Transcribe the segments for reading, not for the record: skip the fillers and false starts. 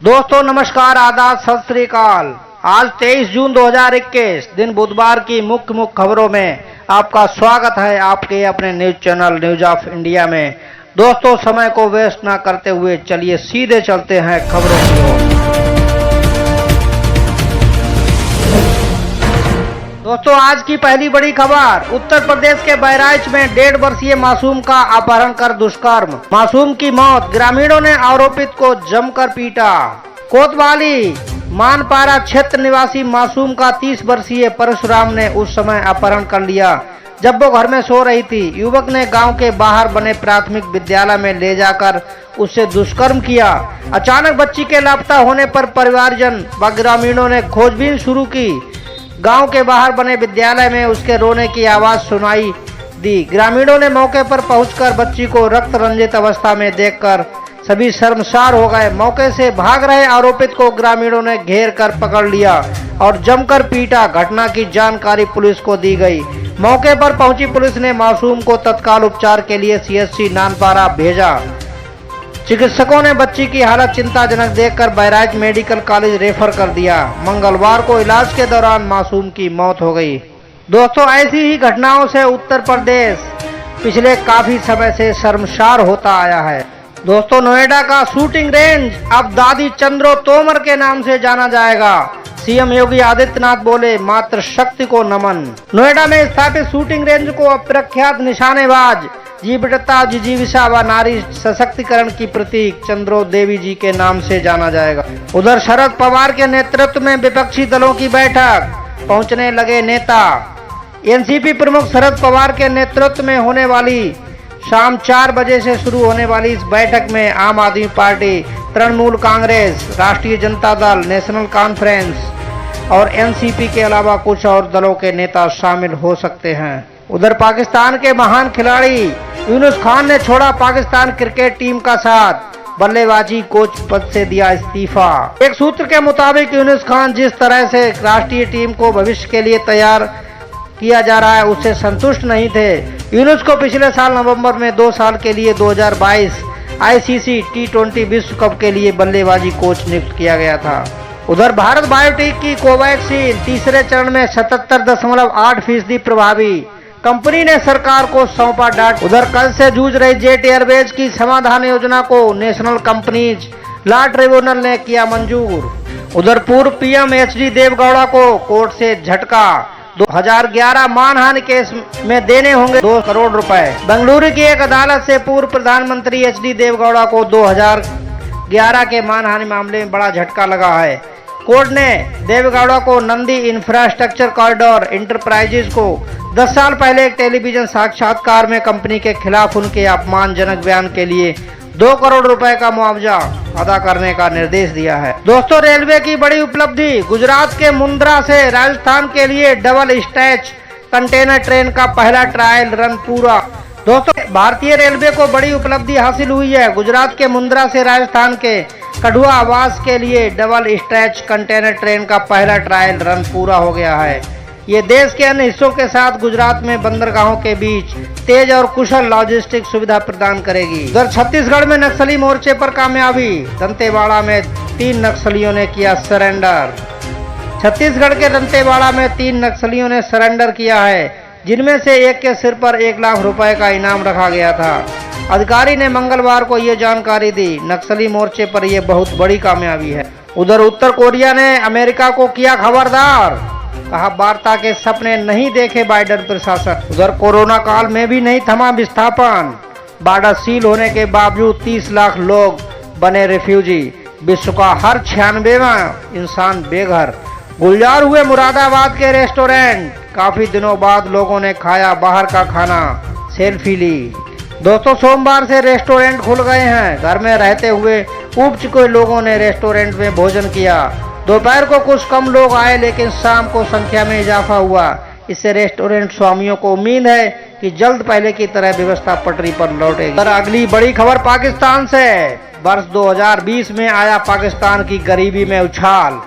दोस्तों नमस्कार, आदाब, सत श्री अकाल। आज 23 जून 2021 दिन बुधवार की मुख्य खबरों में आपका स्वागत है आपके अपने news channel news of India में। दोस्तों समय को वेस्ट ना करते हुए चलिए सीधे चलते हैं खबरों की ओर। दोस्तों आज की पहली बड़ी खबर, उत्तर प्रदेश के बहराइच में 1.5 वर्षीय मासूम का अपहरण कर दुष्कर्म, मासूम की मौत, ग्रामीणों ने आरोपित को जमकर पीटा। कोतवाली मानपारा क्षेत्र निवासी मासूम का 30 वर्षीय परशुराम ने उस समय अपहरण कर लिया जब वो घर में सो रही थी। युवक ने गांव के बाहर बने प्राथमिक विद्यालय में ले जाकर उससे दुष्कर्म किया। अचानक बच्ची के लापता होने पर परिवारजन व ग्रामीणों ने खोजबीन शुरू की। गांव के बाहर बने विद्यालय में उसके रोने की आवाज सुनाई दी। ग्रामीणों ने मौके पर पहुंचकर बच्ची को रक्त रंजित अवस्था में देखकर सभी शर्मसार हो गए। मौके से भाग रहे आरोपित को ग्रामीणों ने घेर कर पकड़ लिया और जमकर पीटा। घटना की जानकारी पुलिस को दी गई। मौके पर पहुंची पुलिस ने मासूम को तत्काल उपचार के लिए सीएचसी नानपारा भेजा। चिकित्सकों ने बच्ची की हालत चिंताजनक देखकर बहराइच मेडिकल कॉलेज रेफर कर दिया। मंगलवार को इलाज के दौरान मासूम की मौत हो गई। दोस्तों ऐसी ही घटनाओं से उत्तर प्रदेश पिछले काफी समय से शर्मसार होता आया है। दोस्तों नोएडा का शूटिंग रेंज अब दादी चंद्रो तोमर के नाम से जाना जाएगा। सीएम योगी आदित्यनाथ बोले, मातृ शक्ति को नमन। नोएडा में स्थापित शूटिंग रेंज को अब प्रख्यात निशानेबाज, जीवटता, जिजीविषा व नारी सशक्तिकरण की प्रतीक चंद्रो देवी जी के नाम से जाना जाएगा। उधर शरद पवार के नेतृत्व में विपक्षी दलों की बैठक, पहुंचने लगे नेता। एनसीपी प्रमुख शरद पवार के नेतृत्व में होने वाली शाम 4 बजे से शुरू होने वाली इस बैठक में आम आदमी पार्टी, तृणमूल कांग्रेस, राष्ट्रीय जनता दल, नेशनल कॉन्फ्रेंस और एनसीपी के अलावा कुछ और दलों के नेता शामिल हो सकते हैं। उधर पाकिस्तान के महान खिलाड़ी यूनुस खान ने छोड़ा पाकिस्तान क्रिकेट टीम का साथ, बल्लेबाजी कोच पद से दिया इस्तीफा। एक सूत्र के मुताबिक यूनुस खान जिस तरह से राष्ट्रीय टीम को भविष्य के लिए तैयार किया जा रहा है उससे संतुष्ट नहीं थे। यूनुस को पिछले साल नवंबर में 2 साल के लिए 2022 आईसीसी T20 विश्व कप के लिए बल्लेबाजी कोच नियुक्त किया गया था। उधर भारत बायोटेक की कोवैक्सीन तीसरे चरण में 77.8% प्रभावी, कंपनी ने सरकार को सौंपा डाटा। उधर कल से जूझ रही जेट एयरवेज की समाधान योजना को नेशनल कंपनीज लॉ ट्रिब्यूनल ने किया मंजूर। उधर पूर्व पीएम एचडी देवगौड़ा को कोर्ट से झटका, 2011 मानहानि केस में देने होंगे 2 करोड़ रुपए। बेंगलुरु की एक अदालत से पूर्व प्रधानमंत्री एचडी देवगौड़ा को 2011 के मानहानि मामले में बड़ा झटका लगा है। कोर्ट ने देवगौड़ा को नंदी इंफ्रास्ट्रक्चर कॉरिडोर इंटरप्राइजेज को 10 साल पहले एक टेलीविजन साक्षात्कार में कंपनी के खिलाफ उनके अपमानजनक बयान के लिए 2 करोड़ रुपए का मुआवजा अदा करने का निर्देश दिया है। दोस्तों रेलवे की बड़ी उपलब्धि, गुजरात के मुंद्रा से राजस्थान के लिए डबल स्टैच कंटेनर ट्रेन का पहला ट्रायल रन पूरा। दोस्तों भारतीय रेलवे को बड़ी उपलब्धि हासिल हुई है। गुजरात के मुंद्रा से राजस्थान के कठुआ आवास के लिए डबल स्ट्रेच कंटेनर ट्रेन का पहला ट्रायल रन पूरा हो गया है। ये देश के अन्य हिस्सों के साथ गुजरात में बंदरगाहों के बीच तेज और कुशल लॉजिस्टिक सुविधा प्रदान करेगी। उधर छत्तीसगढ़ में नक्सली मोर्चे पर कामयाबी, दंतेवाड़ा में 3 नक्सलियों ने किया सरेंडर। छत्तीसगढ़ के दंतेवाड़ा में 3 नक्सलियों ने सरेंडर किया है, जिनमें से एक के सिर पर 1 लाख रुपए का इनाम रखा गया था। अधिकारी ने मंगलवार को ये जानकारी दी। नक्सली मोर्चे पर यह बहुत बड़ी कामयाबी है। उधर उत्तर कोरिया ने अमेरिका को किया खबरदार, कहा वार्ता के सपने नहीं देखे बाइडेन प्रशासन। उधर कोरोना काल में भी नहीं थमा विस्थापन, बॉर्डर सील होने के बावजूद 30 लाख लोग बने रिफ्यूजी। विश्व का हर 96वां इंसान बेघर। गुलजार हुए मुरादाबाद के रेस्टोरेंट, काफी दिनों बाद लोगों ने खाया बाहर का खाना, सेल्फी ली। दोस्तों सोमवार से रेस्टोरेंट खुल गए हैं। घर में रहते हुए ऊब चुके लोगों ने रेस्टोरेंट में भोजन किया। दोपहर को कुछ कम लोग आए लेकिन शाम को संख्या में इजाफा हुआ। इससे रेस्टोरेंट स्वामियों को उम्मीद है कि जल्द पहले की तरह व्यवस्था पटरी पर लौटेगी। पर अगली बड़ी खबर पाकिस्तान से। वर्ष 2020 में आया पाकिस्तान की गरीबी में उछाल,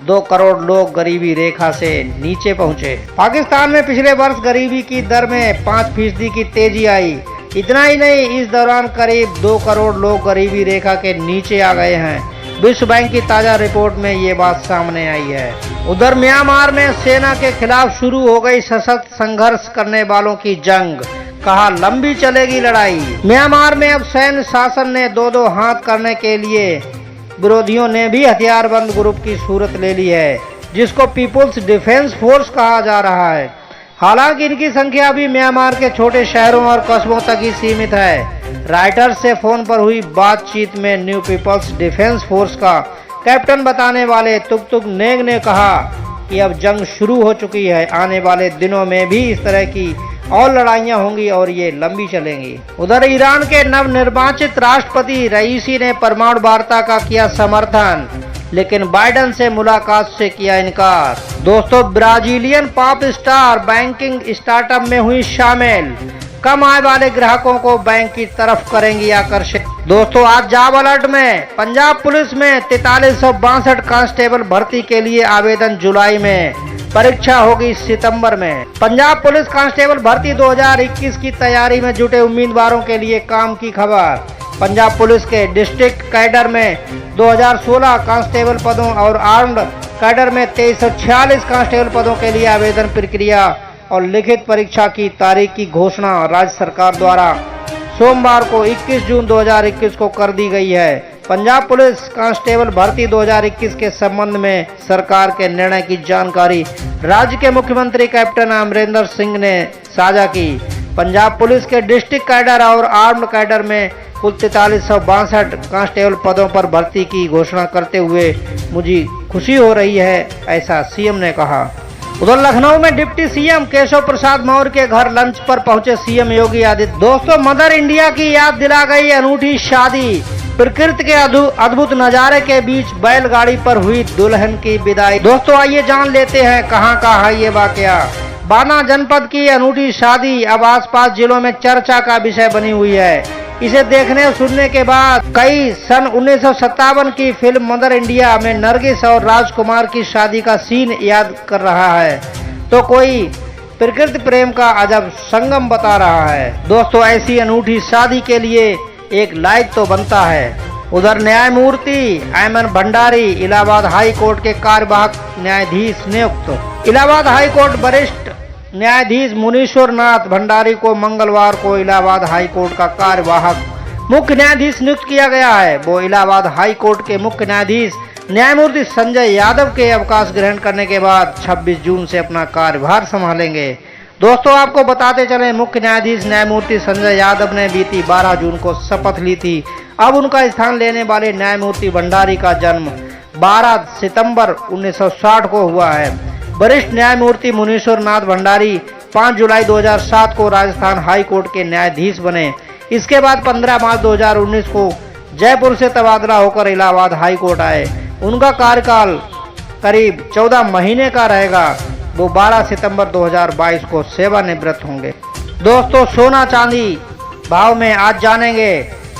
2 करोड़ लोग गरीबी रेखा से नीचे पहुंचे। पाकिस्तान में पिछले वर्ष गरीबी की दर में 5% की तेजी आई। इतना ही नहीं, इस दौरान करीब 2 करोड़ लोग गरीबी रेखा के नीचे आ गए हैं। विश्व बैंक की ताजा रिपोर्ट में ये बात सामने आई है। उधर म्यांमार में सेना के खिलाफ शुरू हो गई सशक्त संघर्ष करने वालों की जंग, कहा लंबी चलेगी लड़ाई। म्यांमार में अब सैन्य शासन ने दो हाथ करने के लिए विरोधियों ने भी हथियारबंद ग्रुप की सूरत ले ली है, जिसको पीपुल्स डिफेंस फोर्स कहा जा रहा है। हालांकि इनकी संख्या भी म्यांमार के छोटे शहरों और कस्बों तक ही सीमित है। राइटर्स से फोन पर हुई बातचीत में न्यू पीपल्स डिफेंस फोर्स का कैप्टन बताने वाले तुकतुक नेग ने कहा कि अब जंग शुरू हो चुकी है। आने वाले दिनों में भी इस तरह की और लड़ाइयां होंगी और ये लंबी चलेंगी। उधर ईरान के नवनिर्वाचित राष्ट्रपति रईसी ने परमाणु वार्ता का किया समर्थन, लेकिन बाइडेन से मुलाकात से किया इनकार। दोस्तों, Brazilian pop star banking startup में हुई शामिल, कम आय वाले ग्राहकों को बैंक की तरफ करेंगी आकर्षित। दोस्तों, आज जॉब अलर्ट में पंजाब पुलिस में 4362 कांस्टेबल भर्ती के लिए आवेदन जुलाई में, परीक्षा होगी सितंबर में। पंजाब पुलिस कांस्टेबल भर्ती 2021 की तैयारी में जुटे उम्मीदवारों के लिए काम की खबर। पंजाब पुलिस के डिस्ट्रिक्ट कैडर में 2016 कांस्टेबल पदों और आर्म्ड कैडर में 2346 कांस्टेबल पदों के लिए आवेदन प्रक्रिया और लिखित परीक्षा की तारीख की घोषणा राज्य सरकार द्वारा सोमवार को 21 जून 2021 को कर दी गई है। पंजाब पुलिस कांस्टेबल भर्ती 2021 के संबंध में सरकार के निर्णय की जानकारी राज्य के मुख्यमंत्री कैप्टन अमरिंदर सिंह ने साझा की। पंजाब पुलिस के डिस्ट्रिक्ट कैडर और आर्म्ड कैडर में कुल 4362 कांस्टेबल पदों पर भर्ती की घोषणा करते हुए मुझे खुशी हो रही है, ऐसा सीएम ने कहा। उधर लखनऊ में डिप्टी सीएम केशव प्रसाद मौर्य के घर लंच पर पहुंचे सीएम योगी आदित्य। दोस्तों, मदर इंडिया की याद दिला गई अनूठी शादी, प्रकृति के अद्भुत नजारे के बीच बैलगाड़ी पर हुई दुल्हन की विदाई। दोस्तों, आइए जान लेते हैं कहां का है ये वाकया। बाना जनपद की अनूठी शादी अब आसपास जिलों में चर्चा का विषय बनी हुई है। इसे देखने और सुनने के बाद कई सन 1957 की फिल्म मदर इंडिया में नरगिस और राजकुमार की शादी का सीन याद कर रहा है, तो कोई प्रकृति प्रेम का अजब संगम बता रहा है। दोस्तों, ऐसी अनूठी शादी के लिए एक लाइक तो बनता है। उधर न्यायमूर्ति MN Bhandari Allahabad high court के कार्यवाहक न्यायाधीश नियुक्त। इलाहाबाद हाई कोर्ट वरिष्ठ न्यायाधीश मुनीश्वर नाथ भंडारी को मंगलवार को इलाहाबाद हाई कोर्ट का कार्यवाहक मुख्य न्यायाधीश नियुक्त किया गया है। वो इलाहाबाद हाई कोर्ट के मुख्य न्यायाधीश न्यायमूर्ति संजय यादव के अवकाश ग्रहण करने के बाद 26 जून से अपना कार्यभार संभालेंगे। दोस्तों, आपको बताते चले, मुख्य न्यायाधीश न्यायमूर्ति संजय यादव ने बीती 12 जून को शपथ ली थी। अब उनका स्थान लेने वाले न्यायमूर्ति भंडारी का जन्म 12 सितंबर 1960 को हुआ है। वरिष्ठ न्यायमूर्ति मुनीश्वर नाथ भंडारी 5 जुलाई 2007 को राजस्थान हाई कोर्ट के न्यायाधीश बने। इसके बाद 15 मार्च 2019 को जयपुर से तबादला होकर इलाहाबाद हाई कोर्ट आए। उनका कार्यकाल करीब 14 महीने का रहेगा। वो 12 सितंबर 2022 को सेवानिवृत्त होंगे। दोस्तों, सोना चांदी भाव में आज जानेंगे।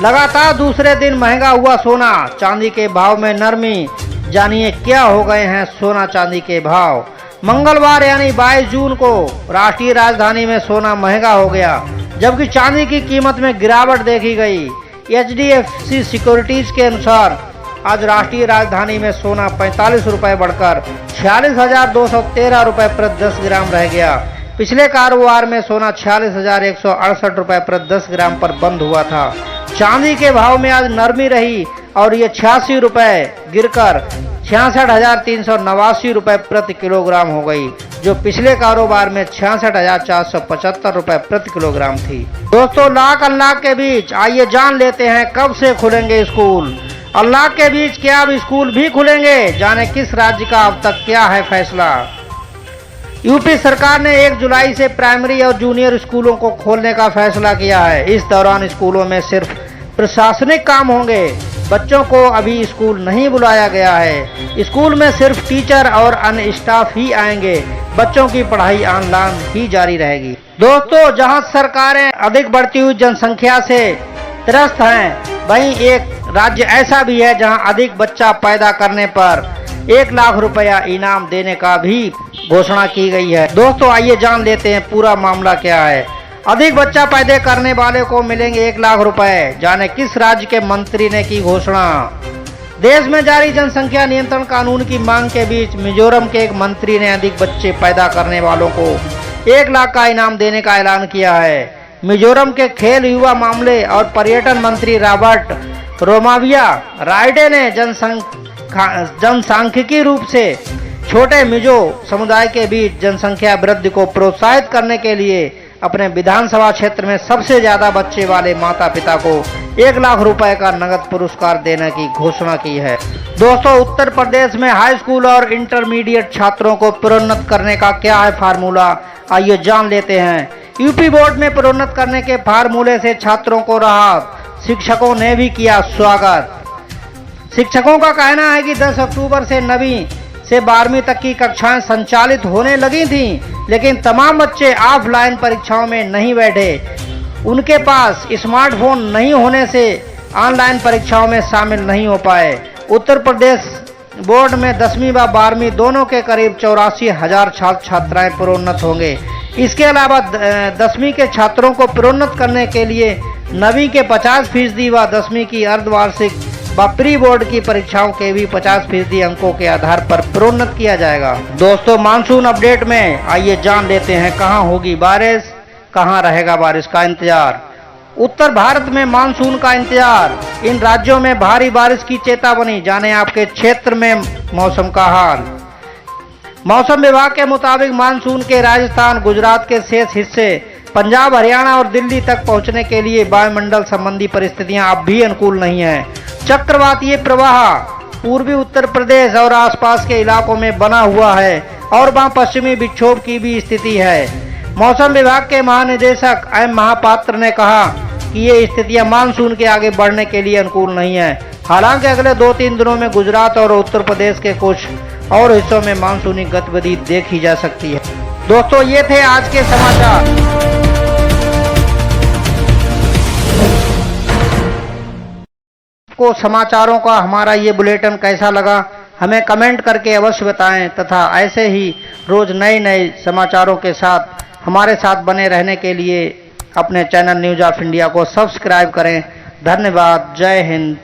लगातार दूसरे दिन महंगा हुआ सोना चांदी के भाव में नरमी, जानिए क्या हो गए हैं सोना चांदी के भाव। मंगलवार यानी 22 जून को राष्ट्रीय राजधानी में सोना महंगा हो गया, जबकि चांदी की कीमत में गिरावट देखी गई। HDFC सिक्योरिटीज के अनुसार आज राष्ट्रीय राजधानी में सोना 45 रुपए बढ़कर 46,213 रुपए प्रति 10 ग्राम रह गया। पिछले कारोबार में सोना 46,168 रुपए प्रति 10 ग्राम पर बंद हुआ था। चांदी के भाव में आज नरमी रही और ये 86 रुपए गिरकर 66,389 रुपए प्रति किलोग्राम हो गई, जो पिछले कारोबार में 66,475 रुपए प्रति किलोग्राम थी। दोस्तों, लाख अनलॉक के बीच आइए जान लेते हैं कब से खुलेंगे स्कूल। अनलॉक के बीच क्या अब स्कूल भी खुलेंगे, जाने किस राज्य का अब तक क्या है फैसला। यूपी सरकार ने 1 जुलाई से प्राइमरी और जूनियर स्कूलों को खोलने का फैसला किया है। इस दौरान स्कूलों में सिर्फ प्रशासनिक काम होंगे। बच्चों को अभी स्कूल नहीं बुलाया गया है। स्कूल में सिर्फ टीचर और अन्य स्टाफ ही आएंगे। बच्चों की पढ़ाई ऑनलाइन ही जारी रहेगी। दोस्तों, जहां सरकारें अधिक बढ़ती हुई जनसंख्या से त्रस्त हैं, वहीं एक राज्य ऐसा भी है जहां अधिक बच्चा पैदा करने पर 1 लाख रुपया इनाम देने का भी घोषणा की गई है। दोस्तों, आइए जान लेते हैं पूरा मामला क्या है। अधिक बच्चा पैदा करने वाले को मिलेंगे 1 लाख रुपए, जाने किस राज्य के मंत्री ने की घोषणा। देश में जारी जनसंख्या नियंत्रण कानून की मांग के बीच मिजोरम के एक मंत्री ने अधिक बच्चे पैदा करने वालों को 1 लाख का इनाम देने का ऐलान किया है। मिजोरम के खेल, युवा मामले और पर्यटन मंत्री रॉबर्ट रोमाविया रायडे ने जनसांख्यिकी रूप से छोटे मिजो समुदाय के बीच जनसंख्या वृद्धि को प्रोत्साहित करने के लिए अपने विधानसभा क्षेत्र में सबसे ज्यादा बच्चे वाले माता पिता को 1 लाख रुपए का नगद पुरस्कार देने की घोषणा की है। दोस्तों, उत्तर प्रदेश में हाई स्कूल और इंटरमीडिएट छात्रों को प्रोन्नत करने का क्या है फार्मूला, आइए जान लेते हैं। यूपी बोर्ड में प्रोन्नत करने के फार्मूले से छात्रों को राहत, शिक्षकों ने भी किया स्वागत। शिक्षकों का कहना है कि 10 अक्टूबर से 9वीं से 12वीं तक की कक्षाएं संचालित होने लगी थीं, लेकिन तमाम बच्चे ऑफलाइन परीक्षाओं में नहीं बैठे। उनके पास स्मार्टफोन नहीं होने से ऑनलाइन परीक्षाओं में शामिल नहीं हो पाए। उत्तर प्रदेश बोर्ड में 10वीं व 12वीं दोनों के करीब 84,000 छात्र छात्राएं प्रोन्नत होंगे। इसके अलावा 10वीं के छात्रों को प्रोन्नत करने के लिए 9वीं के 50% व 10वीं की अर्धवार्षिक व प्री बोर्ड की परीक्षाओं के भी 50% अंकों के आधार पर प्रोन्नत किया जाएगा। दोस्तों, मानसून अपडेट में आइए जान लेते हैं कहां होगी बारिश, कहां रहेगा बारिश का इंतजार। उत्तर भारत में मानसून का इंतजार, इन राज्यों में भारी बारिश की चेतावनी। जाने आपके क्षेत्र में मौसम का हाल। मौसम विभाग के मुताबिक मानसून के राजस्थान, गुजरात के शेष हिस्से, पंजाब, हरियाणा और दिल्ली तक पहुंचने के लिए वायुमंडल संबंधी परिस्थितियां अब भी अनुकूल नहीं है। चक्रवातीय प्रवाह पूर्वी उत्तर प्रदेश और आसपास के इलाकों में बना हुआ है और वहां पश्चिमी विक्षोभ की भी स्थिति है। मौसम विभाग के महानिदेशक एम महापात्र ने कहा कि ये स्थितियां मानसून के आगे बढ़ने के लिए अनुकूल नहीं है। हालांकि अगले 2-3 दिनों में गुजरात और उत्तर प्रदेश के कुछ और हिस्सों में मानसूनी गतिविधि देखी जा सकती है। दोस्तों, ये थे आज के समाचार। को समाचारों का हमारा ये बुलेटिन कैसा लगा हमें कमेंट करके अवश्य बताएं तथा ऐसे ही रोज नए समाचारों के साथ हमारे साथ बने रहने के लिए अपने चैनल न्यूज़ ऑफ इंडिया को सब्सक्राइब करें। धन्यवाद। जय हिंद।